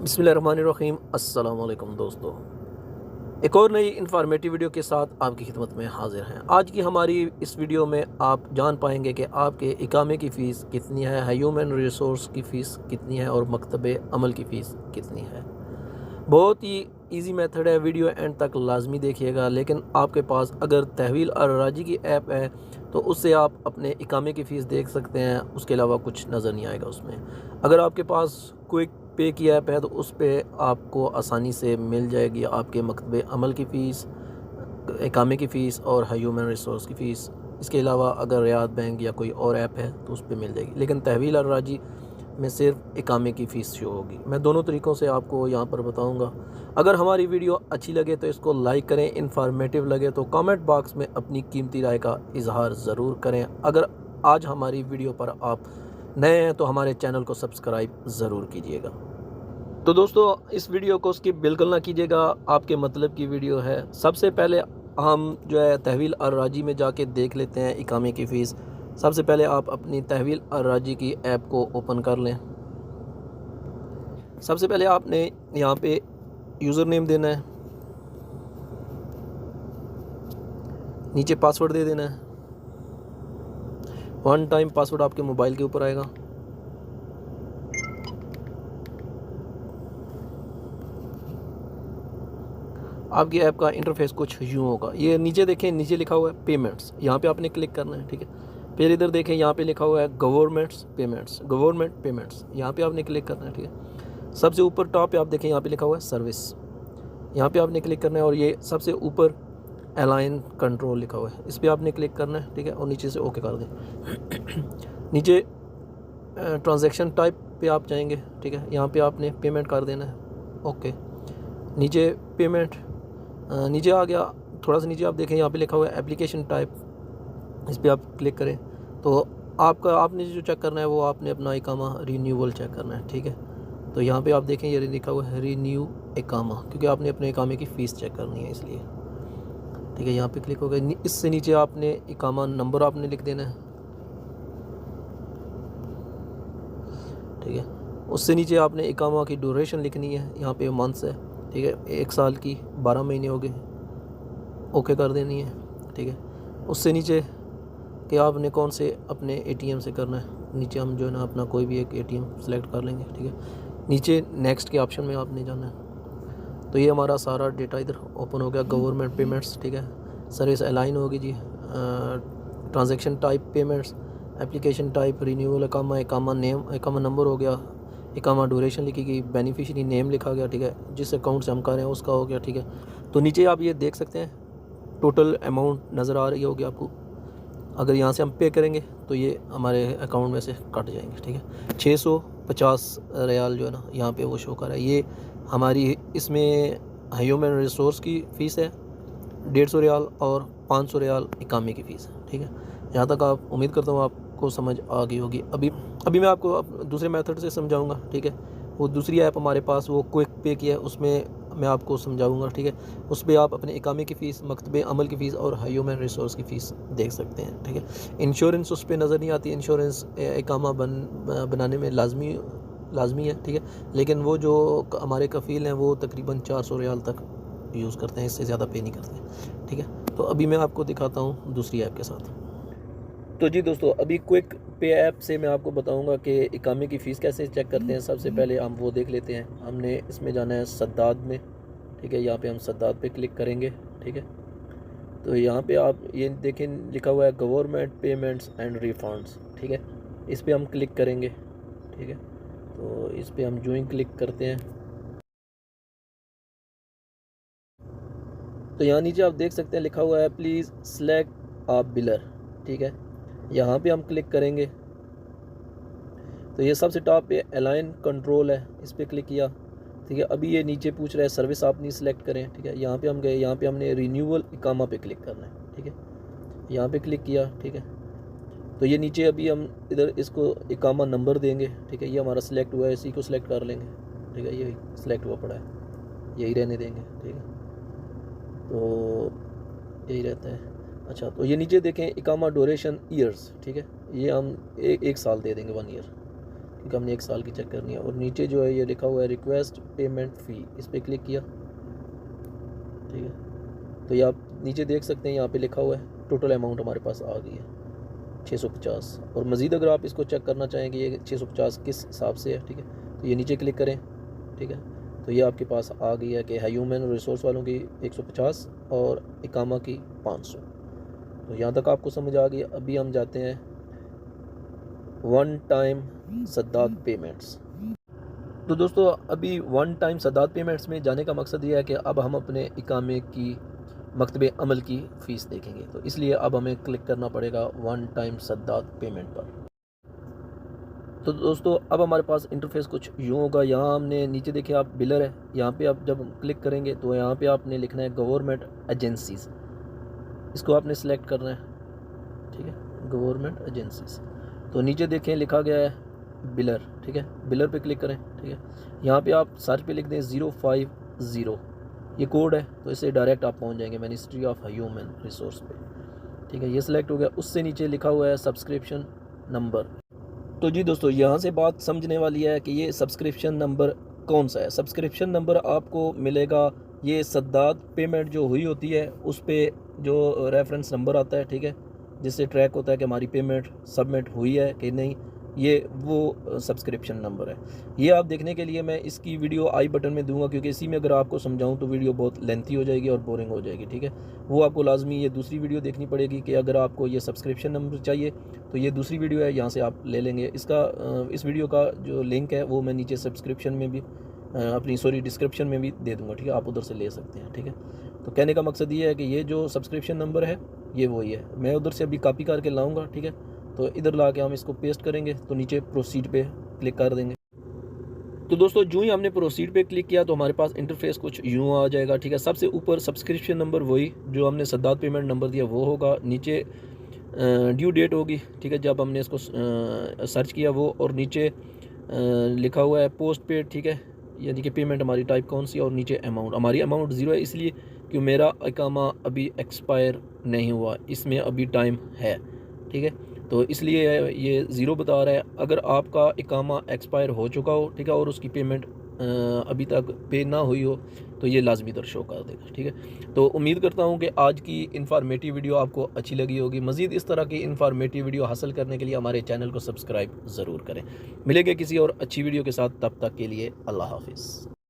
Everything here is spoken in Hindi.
बिस्मिल्लाहिर्रहमानिर्रहीम। अस्सलाम वालेकुम दोस्तों, एक और नई इन्फॉर्मेटिव वीडियो के साथ आपकी खिदमत में हाजिर हैं। आज की हमारी इस वीडियो में आप जान पाएंगे कि आपके इकामे की फ़ीस कितनी है, ह्यूमन रिसोर्स की फ़ीस कितनी है और मकतबे अमल की फ़ीस कितनी है। बहुत ही इजी मेथड है, वीडियो एंड तक लाजमी देखिएगा। लेकिन आपके पास अगर तहवील और राजी की ऐप है तो उससे आप अपने इकामे की फ़ीस देख सकते हैं, उसके अलावा कुछ नज़र नहीं आएगा उसमें। अगर आपके पास क्विक पे की ऐप है तो उस पर आपको आसानी से मिल जाएगी आपके मकतबे अमल की फ़ीस, इकामे की फ़ीस और ह्यूमन रिसोर्स की फ़ीस। इसके अलावा अगर रियाद बैंक या कोई और ऐप है तो उस पर मिल जाएगी, लेकिन तहवील और राजी में सिर्फ इकामे की फ़ीस शो होगी। मैं दोनों तरीक़ों से आपको यहाँ पर बताऊँगा। अगर हमारी वीडियो अच्छी लगे तो इसको लाइक करें, इन्फॉर्मेटिव लगे तो कमेंट बॉक्स में अपनी कीमती राय का इजहार ज़रूर करें। अगर आज हमारी वीडियो पर आप नए हैं तो हमारे चैनल को सब्सक्राइब ज़रूर कीजिएगा। तो दोस्तों, इस वीडियो को स्किप बिल्कुल ना कीजिएगा, आपके मतलब की वीडियो है। सबसे पहले हम जो है तहवील और राजी में जाके देख लेते हैं इकामे की फ़ीस। सबसे पहले आप अपनी तहवील और राजी की ऐप को ओपन कर लें। सबसे पहले आपने यहाँ पे यूज़र नेम देना है, नीचे पासवर्ड दे देना है। वन टाइम पासवर्ड आपके मोबाइल के ऊपर आएगा। आपकी ऐप का इंटरफेस कुछ यूँ होगा। ये नीचे देखें, नीचे लिखा हुआ है पेमेंट्स, यहाँ पे आपने क्लिक करना है, ठीक है। फिर इधर देखें, यहाँ पे लिखा हुआ है गवर्नमेंट पेमेंट्स, यहाँ पे आपने क्लिक करना है, ठीक है। सबसे ऊपर टॉप पे आप देखें, यहाँ पे लिखा हुआ है सर्विस, यहाँ पे आपने क्लिक करना है। और ये सबसे ऊपर अलाइन कंट्रोल लिखा हुआ है, इस पर आपने क्लिक करना है, ठीक है। और नीचे से ओके कर दें। नीचे ट्रांजैक्शन टाइप पे आप जाएंगे, ठीक है। यहाँ पे आपने पेमेंट कर देना है, ओके। नीचे पेमेंट नीचे आ गया। थोड़ा सा नीचे आप देखें, यहाँ पे लिखा हुआ है एप्लीकेशन टाइप, इस पर आप क्लिक करें तो आपने जो चेक करना है वो आपने अपना इकामा रीन्यूअल चेक करना है, ठीक है। तो यहाँ पे आप देखें, ये लिखा हुआ है रीन्यू इकामा, क्योंकि आपने अपने इकामे की फ़ीस चेक करनी है इसलिए, ठीक है। यहाँ पे क्लिक हो गया। इससे नीचे आपने इकामा नंबर आपने लिख देना है, ठीक है। उससे नीचे आपने इकामा की ड्यूरेशन लिखनी है, यहाँ पे मंथ्स है, ठीक है। 1 साल की 12 महीने हो गए, ओके कर देनी है, ठीक है। उससे नीचे कि आपने कौन से अपने एटीएम से करना है, नीचे हम जो है ना अपना कोई भी एक एटीएम सेलेक्ट कर लेंगे, ठीक है। नीचे नेक्स्ट के ऑप्शन में आपने जाना है। तो ये हमारा सारा डेटा इधर ओपन हो गया। गवर्नमेंट पेमेंट्स, ठीक है। सर्विस अलाइन होगी जी। Transaction type payments, application type renewal इकामा, इकामा नेम, इकामा नंबर हो गया, इकामा ड्यूरेशन लिखी गई, बेनिफिशियरी नेम लिखा गया, ठीक है। जिस अकाउंट से हम कर रहे हैं उसका हो गया, ठीक है। तो नीचे आप ये देख सकते हैं टोटल अमाउंट नज़र आ रही होगी आपको। अगर यहाँ से हम पे करेंगे तो ये हमारे अकाउंट में से कट जाएंगे, ठीक है। 650 रियाल जो है ना यहाँ पे वो शो कर रहा है। ये हमारी इसमें ह्यूमन रिसोर्स की फ़ीस है 150 रियाल और 500 रियाल इकामे की फ़ीस है, ठीक है। यहाँ तक आप उम्मीद करता हूँ आपको समझ आ गई होगी। अभी मैं आपको दूसरे मेथड से समझाऊँगा, ठीक है। वो दूसरी ऐप हमारे पास वो क्विक पे की है, उसमें मैं आपको समझाऊंगा, ठीक है। उस पर आप अपने इकामे की फ़ीस, मकतबे अमल की फ़ीस और ह्यूमन रिसोर्स की फ़ीस देख सकते हैं, ठीक है। इंश्योरेंस उस पर नज़र नहीं आती। इंश्योरेंस इकामा बनाने में लाजमी है, ठीक है। लेकिन वो जो हमारे कफ़ील हैं वो तकरीबन 400 रियाल तक यूज़ करते हैं, इससे ज़्यादा पे नहीं करते, ठीक है। तो अभी मैं आपको दिखाता हूँ दूसरी ऐप के साथ। तो जी दोस्तों, अभी क्विक पे ऐप से मैं आपको बताऊंगा कि इकामे की फ़ीस कैसे चेक करते हैं। सबसे पहले हम वो देख लेते हैं। हमने इसमें जाना है सद्दाद में, ठीक है। यहाँ पे हम सद्दाद पे क्लिक करेंगे, ठीक है। तो यहाँ पे आप ये देखें, लिखा हुआ है गवर्नमेंट पेमेंट्स एंड रिफंड्स, ठीक है। इस पर हम क्लिक करेंगे, ठीक है। तो इस पर हम जो ही क्लिक करते हैं तो यहाँ नीचे आप देख सकते हैं लिखा हुआ है प्लीज़ सेलेक्ट आ बिलर, ठीक है। यहाँ पे हम क्लिक करेंगे तो ये सबसे टॉप पे अलाइन कंट्रोल है, इस पर क्लिक किया, ठीक है। अभी ये नीचे पूछ रहा है सर्विस आप नहीं सेलेक्ट करें, ठीक है। यहाँ पे हम गए, यहाँ पे हमने रीन्यूअल इकामा पे क्लिक करना है, ठीक है। यहाँ पे क्लिक किया, ठीक है। तो ये नीचे अभी हम इधर इसको इकामा नंबर देंगे, ठीक है। ये हमारा सिलेक्ट हुआ है, इसी को सिलेक्ट कर लेंगे, ठीक है। ये सिलेक्ट हुआ पड़ा है, यही रहने देंगे, ठीक है। तो यही रहता है। अच्छा, तो ये नीचे देखें इकामा ड्यूरेशन ईयर्स, ठीक है। ये हम एक साल दे देंगे, 1 ईयर, क्योंकि हमने 1 साल की चेक करनी है। और नीचे जो है ये लिखा हुआ है रिक्वेस्ट पेमेंट फ़ी, इस पर क्लिक किया, ठीक है। तो ये आप नीचे देख सकते हैं, यहाँ पे लिखा हुआ है टोटल अमाउंट हमारे पास आ गई है 650। और मज़ीद अगर आप इसको चेक करना चाहें कि ये 650 किस हिसाब से है, ठीक है, तो ये नीचे क्लिक करें, ठीक है। तो ये आपके पास आ गई है कि ह्यूमन रिसोर्स वालों की 150 और इकामा की 500। तो यहाँ तक आपको समझ आ गई। अभी हम जाते हैं वन टाइम सद्दात पेमेंट्स। तो दोस्तों अभी वन टाइम सद्दात पेमेंट्स में जाने का मकसद ये है कि अब हम अपने इकामे की मकतबे अमल की फ़ीस देखेंगे। तो इसलिए अब हमें क्लिक करना पड़ेगा वन टाइम सद्दात पेमेंट पर। तो दोस्तों अब हमारे पास इंटरफेस कुछ यूँ होगा। यहाँ हमने नीचे देखिए आप बिलर है, यहाँ पे आप जब क्लिक करेंगे तो यहाँ पे आपने लिखना है गवर्नमेंट एजेंसीज़, इसको आपने सेलेक्ट करना है, ठीक है, गवर्नमेंट एजेंसीज़। तो नीचे देखें लिखा गया है बिलर, ठीक है, बिलर पे क्लिक करें, ठीक है। यहाँ पे आप सर्च पे लिख दें 050, ये कोड है, तो इससे डायरेक्ट आप पहुँच जाएंगे मिनिस्ट्री ऑफ ह्यूमन रिसोर्स पे, ठीक है। ये सिलेक्ट हो गया। उससे नीचे लिखा हुआ है सब्सक्रिप्शन नंबर। तो जी दोस्तों यहाँ से बात समझने वाली है कि ये सब्सक्रिप्शन नंबर कौन सा है। सब्सक्रिप्शन नंबर आपको मिलेगा, ये सद्दात पेमेंट जो हुई होती है उस पर जो रेफरेंस नंबर आता है, ठीक है, जिससे ट्रैक होता है कि हमारी पेमेंट सबमिट हुई है कि नहीं, ये वो सब्सक्रिप्शन नंबर है। ये आप देखने के लिए मैं इसकी वीडियो आई बटन में दूंगा, क्योंकि इसी में अगर आपको समझाऊं तो वीडियो बहुत लेंथी हो जाएगी और बोरिंग हो जाएगी, ठीक है। वो आपको लाजमी ये दूसरी वीडियो देखनी पड़ेगी कि अगर आपको ये सब्सक्रिप्शन नंबर चाहिए तो ये दूसरी वीडियो है, यहाँ से आप ले लेंगे। इस वीडियो का जो लिंक है वो मैं नीचे सब्सक्रिप्शन में भी डिस्क्रिप्शन में भी दे दूँगा, ठीक है, आप उधर से ले सकते हैं, ठीक है। तो कहने का मकसद ये है कि ये जो सब्सक्रिप्शन नंबर है ये वही है। मैं उधर से अभी कॉपी करके लाऊँगा, ठीक है। तो इधर ला के हम इसको पेस्ट करेंगे, तो नीचे प्रोसीड पे क्लिक कर देंगे। तो दोस्तों जो ही हमने प्रोसीड पे क्लिक किया तो हमारे पास इंटरफेस कुछ यूँ आ जाएगा, ठीक है। सबसे ऊपर सब्सक्रिप्शन नंबर वही जो हमने सद्दात पेमेंट नंबर दिया वो होगा, नीचे ड्यू डेट होगी, ठीक है, जब हमने इसको सर्च किया वो, और नीचे लिखा हुआ है पोस्ट पेड, ठीक है, यानी कि पेमेंट हमारी टाइप कौन सी है, और नीचे अमाउंट, हमारी अमाउंट 0 है इसलिए कि मेरा इकामा अभी एक्सपायर नहीं हुआ, इसमें अभी टाइम है, ठीक है, तो इसलिए ये 0 बता रहा है। अगर आपका इकामा एक्सपायर हो चुका हो, ठीक है, और उसकी पेमेंट अभी तक पे ना हुई हो तो ये लाजमी दर शो कर देगा, ठीक है। तो उम्मीद करता हूँ कि आज की इन्फॉर्मेटिव वीडियो आपको अच्छी लगी होगी। मज़ीद इस तरह की इन्फॉर्मेटिव वीडियो हासिल करने के लिए हमारे चैनल को सब्सक्राइब ज़रूर करें। मिलेंगे किसी और अच्छी वीडियो के साथ, तब तक के लिए अल्लाह हाफिज़।